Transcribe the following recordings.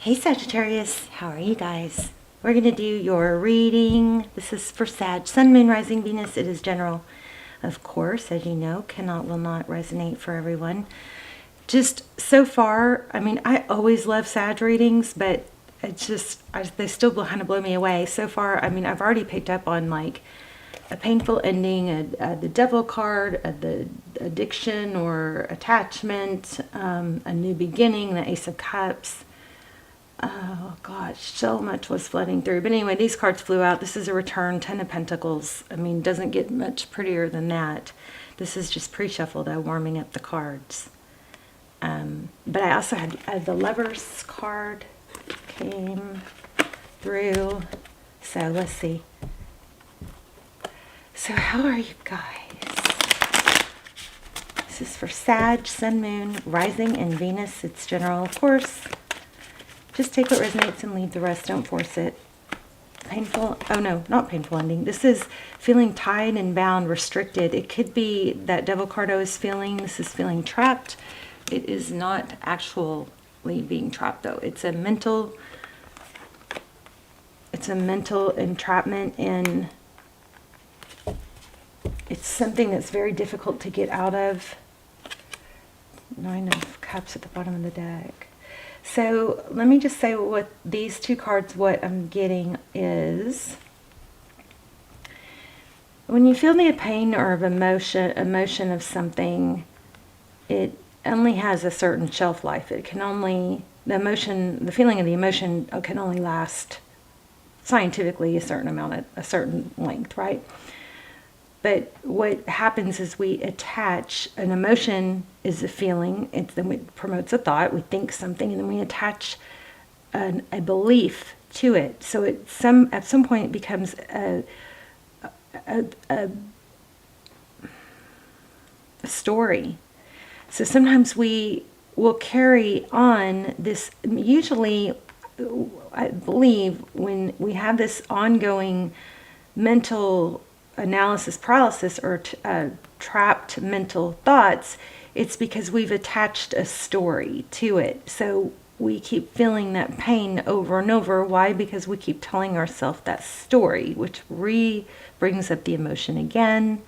Hey Sagittarius, how are you guys? We're going to do your reading. This is for Sag, Sun, Moon, Rising, Venus. It is general, of course, as you know, will not resonate for everyone. Just so far, I mean, I always love Sag readings, but it's just, they still kind of blow me away. So far, I mean, I've already picked up on like a painful ending, the devil card, the addiction or attachment, a new beginning, the Ace of Cups. Oh gosh, so much was flooding through. But anyway, these cards flew out. This is a return, Ten of Pentacles. I mean, doesn't get much prettier than that. This is just pre-shuffle though, warming up the cards. But I also had the Lovers card came through. So let's see. So how are you guys? This is for Sag, Sun, Moon, Rising, and Venus. It's general, of course. Just take what resonates and leave the rest. Don't force it. Painful. Oh no, not painful ending. This is feeling tied and bound, restricted. It could be that devil card I was feeling. This is feeling trapped. It is not actually being trapped though. It's a mental entrapment, and it's something that's very difficult to get out of. Nine of Cups at the bottom of the deck. So let me just say what these two cards, what I'm getting is, when you feel the pain or of emotion of something, it only has a certain shelf life. It can only, the feeling of the emotion can only last scientifically a certain length, right? But what happens is we attach, an emotion is a feeling, then it promotes a thought, we think something, and then we attach a belief to it. So at some point it becomes a story. So sometimes we will carry on this, usually I believe when we have this ongoing mental analysis paralysis or trapped mental thoughts, it's because we've attached a story to it. So we keep feeling that pain over and over. Why? Because we keep telling ourselves that story, which brings up the emotion again.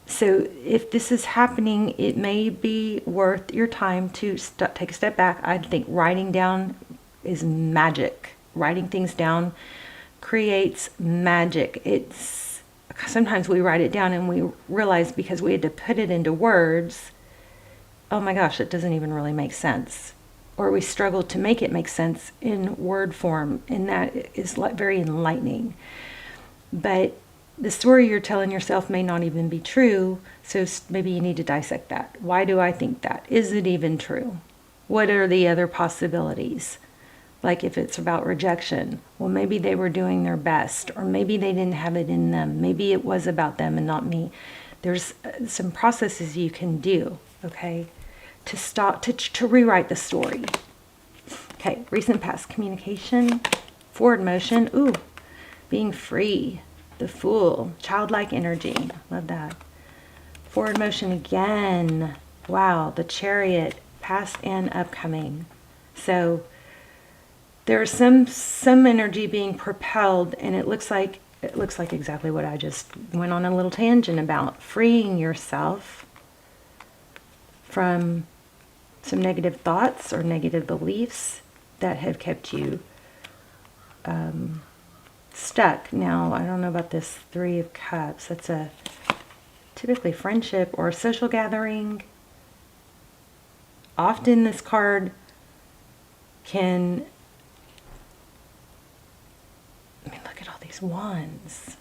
So if this is happening, it may be worth your time to take a step back. I think writing down is magic. Writing things down creates magic. Sometimes we write it down and we realize because we had to put it into words, oh my gosh, it doesn't even really make sense. Or we struggle to make it make sense in word form, and that is very enlightening. But the story you're telling yourself may not even be true, so maybe you need to dissect that. Why do I think that? Is it even true? What are the other possibilities? Like if it's about rejection, well, maybe they were doing their best, or maybe they didn't have it in them. Maybe it was about them and not me. There's some processes you can do, okay, to stop, to rewrite the story. Okay, recent past communication, forward motion, ooh, being free, the Fool, childlike energy, love that. Forward motion again, wow, the Chariot, past and upcoming. So there's some energy being propelled, and it looks like exactly what I just went on a little tangent about, freeing yourself from some negative thoughts or negative beliefs that have kept you stuck. Now, I don't know about this Three of Cups. That's a typically friendship or a social gathering. Often this card can, I mean, look at all these wands.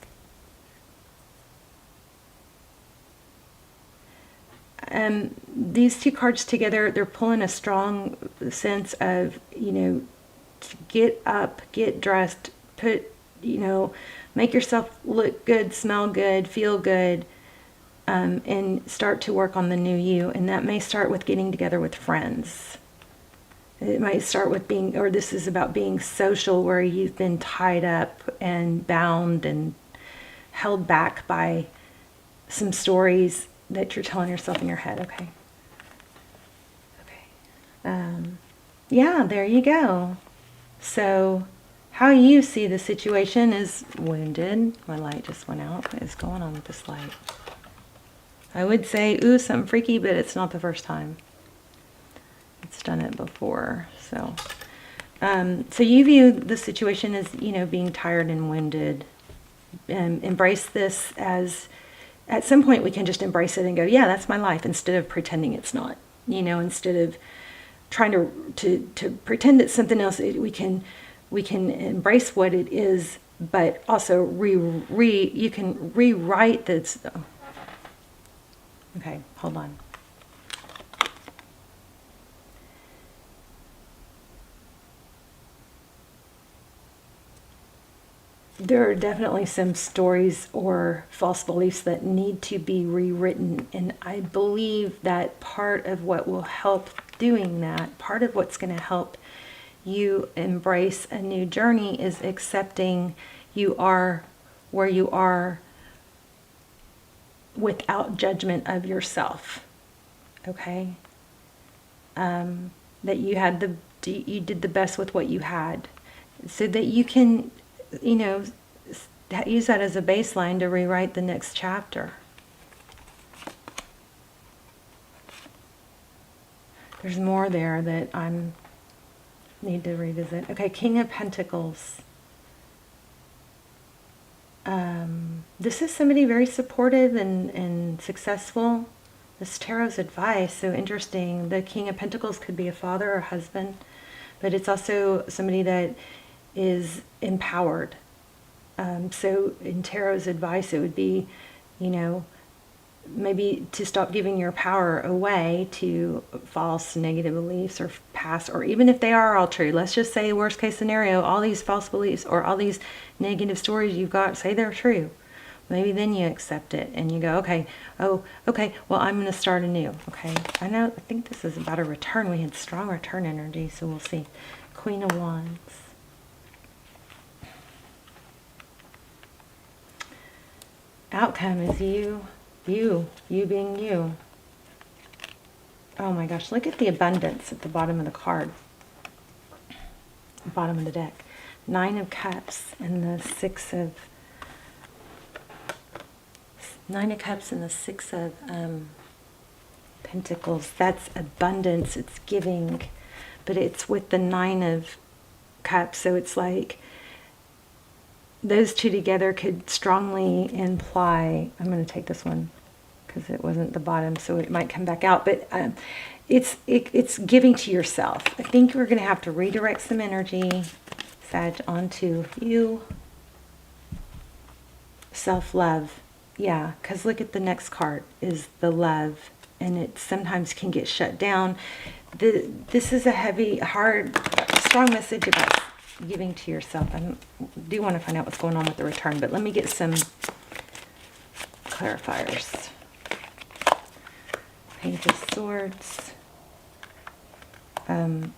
These two cards together, they're pulling a strong sense of, get up, get dressed, make yourself look good, smell good, feel good, and start to work on the new you. And that may start with getting together with friends. It might start with this is about being social, where you've been tied up and bound and held back by some stories that you're telling yourself in your head. Okay. Yeah, there you go. So how you see the situation is wounded. My light just went out. What is going on with this light? I would say, ooh, something freaky, but it's not the first time. It's done it before. So you view the situation as, being tired and wounded. Embrace this as, at some point we can just embrace it and go, yeah, that's my life, instead of pretending it's not. Instead of trying to pretend it's something else, we can embrace what it is, but also you can rewrite this. Oh. Okay, hold on. There are definitely some stories or false beliefs that need to be rewritten, and I believe that part of what will help doing that, part of what's going to help you embrace a new journey, is accepting you are where you are without judgment of yourself. Okay? That you did the best with what you had, so that you can, use that as a baseline to rewrite the next chapter. There's more there that I need to revisit. Okay, King of Pentacles. This is somebody very supportive and successful. This tarot's advice, so interesting. The King of Pentacles could be a father or husband, but it's also somebody that is empowered. So in tarot's advice, it would be, maybe to stop giving your power away to false negative beliefs or past, or even if they are all true, let's just say worst case scenario, all these false beliefs or all these negative stories you've got, say they're true. Maybe then you accept it and you go, okay, well, I'm going to start anew. Okay, I think this is about a return. We had strong return energy, so we'll see. Queen of Wands. Outcome is you being you. Oh my gosh, look at the abundance at the bottom of the card. Bottom of the deck. 9 of Cups and the 6 of... 9 of Cups and the 6 of Pentacles. That's abundance, it's giving. But it's with the 9 of Cups, so it's like those two together could strongly imply... I'm going to take this one because it wasn't the bottom, so it might come back out. But it's giving to yourself. I think we're going to have to redirect some energy, Sag, onto you. Self-love. Yeah, because look at the next card is the Love, and it sometimes can get shut down. This is a heavy, hard, strong message about giving to yourself. I do want to find out what's going on with the return, but let me get some clarifiers. Page of Swords.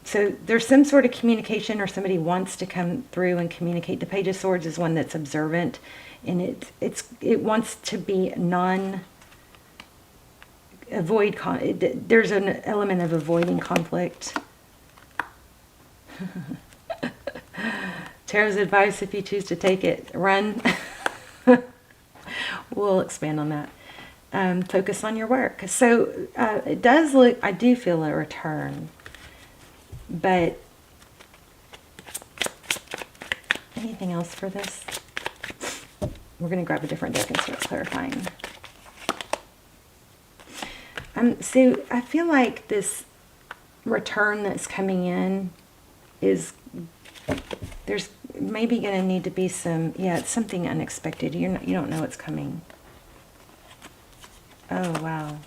So there's some sort of communication, or somebody wants to come through and communicate. The Page of Swords is one that's observant, and it wants to be there's an element of avoiding conflict. Tarot's advice, if you choose to take it, run. We'll expand on that. Focus on your work. So it does look, I do feel a return. But anything else for this? We're going to grab a different deck and start clarifying. So I feel like this return that's coming in is, there's maybe going to need to be some, it's something unexpected. You don't know what's coming. Oh, wow.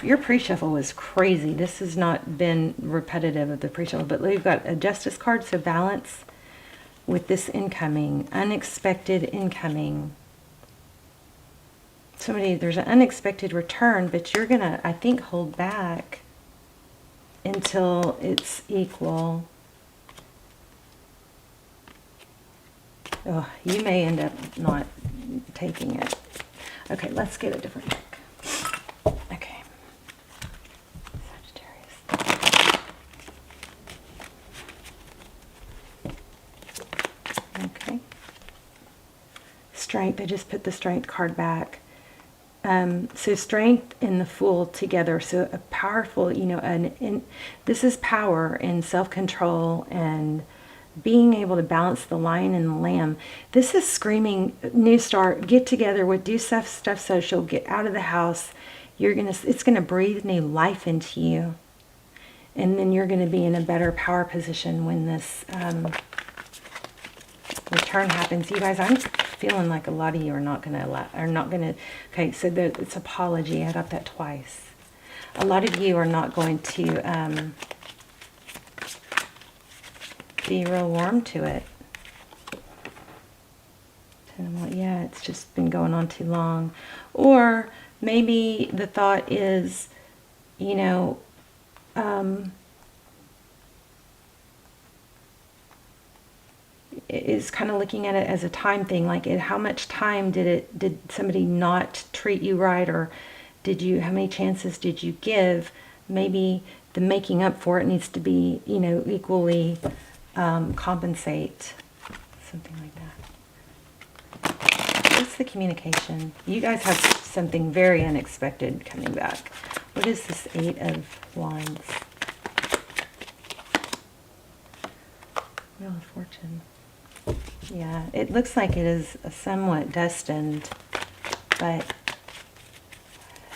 Your pre-shuffle was crazy. This has not been repetitive of the pre-shuffle, but we've got a Justice card, so balance with this incoming, unexpected incoming. There's an unexpected return, but you're going to, I think, hold back until it's equal. Oh, you may end up not taking it. Okay, let's get a different deck. Okay. Sagittarius. Strength. I just put the Strength card back. So Strength and the Fool together. So a powerful, you know, and this is power and self-control and being able to balance the lion and the lamb. This is screaming new start, get together with, do stuff social, get out of the house. It's gonna breathe new life into you. And then you're gonna be in a better power position when this return happens. You guys, I'm feeling like a lot of you are not gonna, okay, so it's apology. I got that twice. A lot of you are not going to be real warm to it. Yeah, it's just been going on too long. Or maybe the thought is, you know, is kind of looking at it as a time thing, like how much time did somebody not treat you right, or how many chances did you give? Maybe the making up for it needs to be, you know, equally compensate, something like that. What's the communication? You guys have something very unexpected coming back. What is this 8 of Wands? Wheel of Fortune. Yeah, it looks like it is somewhat destined, but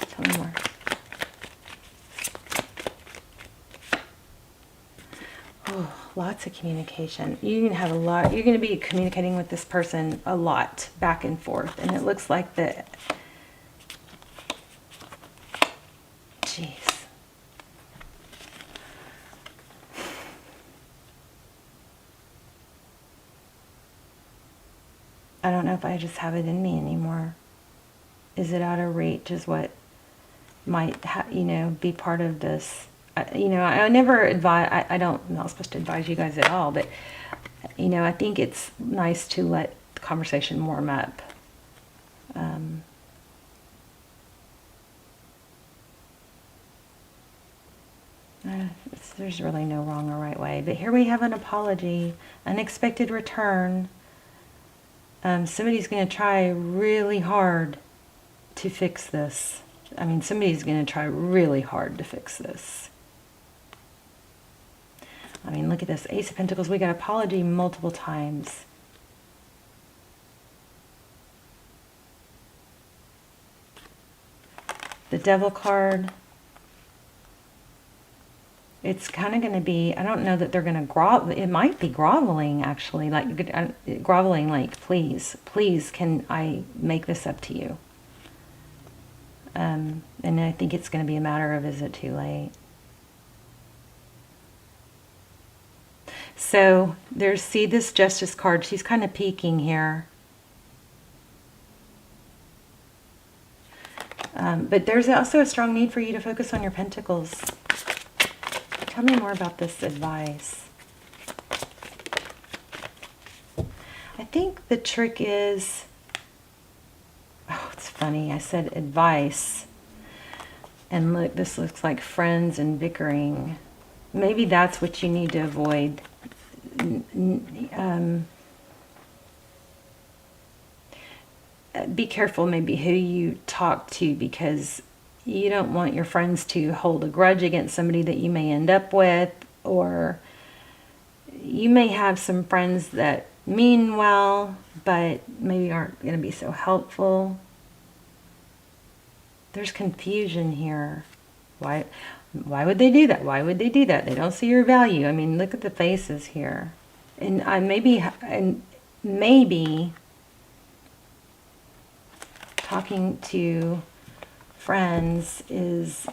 tell me more. Oh, lots of communication. You're going to have a lot. You're going to be communicating with this person a lot, back and forth, and it looks like the... Jeez. I don't know if I just have it in me anymore. Is it out of reach is what might, you know, be part of this. You know, I never advise, I'm not supposed to advise you guys at all, but, you know, I think it's nice to let the conversation warm up. There's really no wrong or right way. But here we have an apology, unexpected return. Somebody's going to try really hard to fix this. I mean, somebody's going to try really hard to fix this. I mean, look at this. Ace of Pentacles. We got apology multiple times. The Devil card. It's kind of going to be, I don't know that they're going to grovel. It might be groveling, actually. Like, groveling, like, please, can I make this up to you? And I think it's going to be a matter of, is it too late? So, see this Justice card. She's kind of peeking here. But there's also a strong need for you to focus on your pentacles. Tell me more about this advice. I think the trick is, oh, it's funny. I said advice. And look, this looks like friends and bickering. Maybe that's what you need to avoid. Be careful maybe who you talk to, because you don't want your friends to hold a grudge against somebody that you may end up with, or you may have some friends that mean well, but maybe aren't going to be so helpful. There's confusion here. Why would they do that? Why would they do that? They don't see your value. I mean, look at the faces here. And maybe talking to friends is,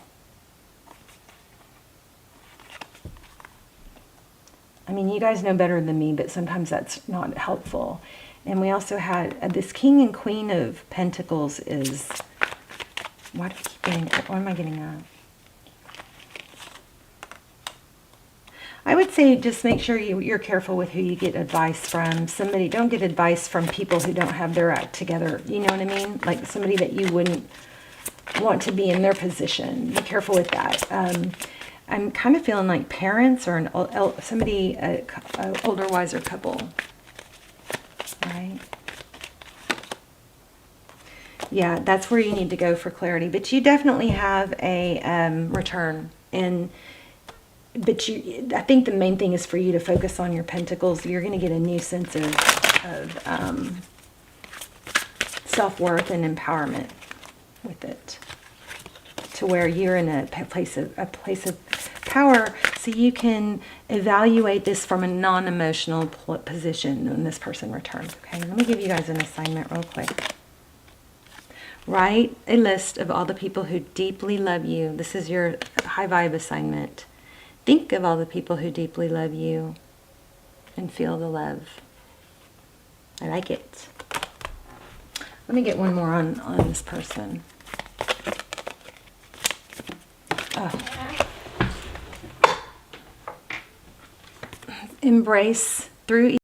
I mean, you guys know better than me, but sometimes that's not helpful. And we also had this King and Queen of Pentacles is, what am I getting at? I would say just make sure you're careful with who you get advice from. Don't get advice from people who don't have their act together. You know what I mean? Like somebody that you wouldn't want to be in their position. Be careful with that. I'm kind of feeling like parents or an older, wiser couple. Right? Yeah, that's where you need to go for clarity. But you definitely have a return. I think the main thing is for you to focus on your pentacles. You're going to get a new sense of self-worth and empowerment with it, to where you're in a place of power, so you can evaluate this from a non-emotional position when this person returns. Okay, let me give you guys an assignment real quick. Write a list of all the people who deeply love you. This is your high vibe assignment. Think of all the people who deeply love you and feel the love. I like it. Let me get one more on this person. Oh. Embrace through